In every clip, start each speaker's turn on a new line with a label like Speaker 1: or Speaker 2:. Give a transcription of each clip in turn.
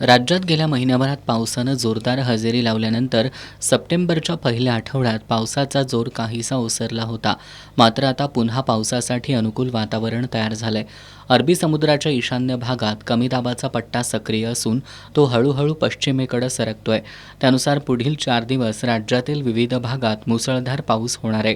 Speaker 1: राज्यात गेल्या महिन्याभरात पावसानं जोरदार हजेरी लावल्यानंतर सप्टेंबरच्या पहिल्या आठवड्यात पावसाचा जोर काहीसा ओसरला होता. मात्र आता पुन्हा पावसासाठी अनुकूल वातावरण तयार झालंय. अरबी समुद्राच्या ईशान्य भागात कमी दाबाचा पट्टा सक्रिय असून तो हळूहळू पश्चिमेकडे सरकतोय. त्यानुसार पुढील 4 दिवस राज्यातील विविध भागात मुसळधार पाऊस होणार आहे.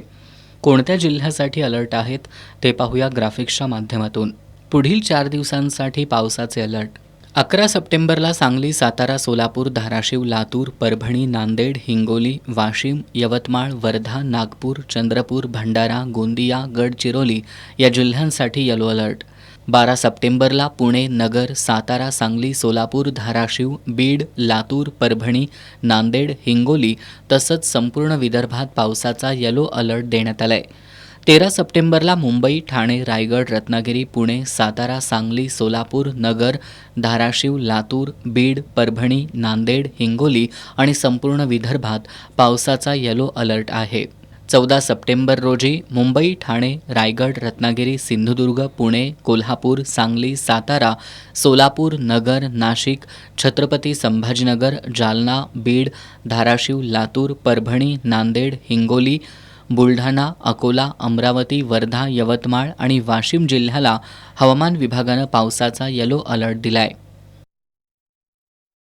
Speaker 1: कोणत्या जिल्ह्यासाठी अलर्ट आहेत ते पाहूया ग्राफिक्सच्या माध्यमातून. पुढील 4 दिवसांसाठी पावसाचे अलर्ट. 11 सप्टेंबरला सांगली, सातारा, सोलापूर, धाराशिव, लातूर, परभणी, नांदेड, हिंगोली, वाशिम, यवतमाळ, वर्धा, नागपूर, चंद्रपूर, भंडारा, गोंदिया, गडचिरोली या जिल्ह्यांसाठी येलो अलर्ट. 12 सप्टेंबरला पुणे, नगर, सातारा, सांगली, सोलापूर, धाराशिव, बीड, लातूर, परभणी, नांदेड, हिंगोली तसंच संपूर्ण विदर्भात पावसाचा येलो अलर्ट देण्यात आलाय. 13 सप्टेंबरला मुंबई, ठाणे, रायगड, रत्नागिरी, पुणे, सातारा, सांगली, सोलापूर, नगर, धाराशिव, लातूर, बीड, परभणी, नांदेड, हिंगोली आणि संपूर्ण विदर्भात पावसाचा येलो अलर्ट आहे. 14 सप्टेंबर रोजी मुंबई, ठाणे, रायगड, रत्नागिरी, सिंधुदुर्ग, पुणे, कोल्हापूर, सांगली, सातारा, सोलापूर, नगर, नाशिक, छत्रपती संभाजीनगर, जालना, बीड, धाराशिव, लातूर, परभणी, नांदेड, हिंगोली, बुलढाणा, अकोला, अमरावती, वर्धा, यवतमाळ आणि वाशिम जिल्ह्याला हवामान विभागानं पावसाचा येलो अलर्ट दिलाय.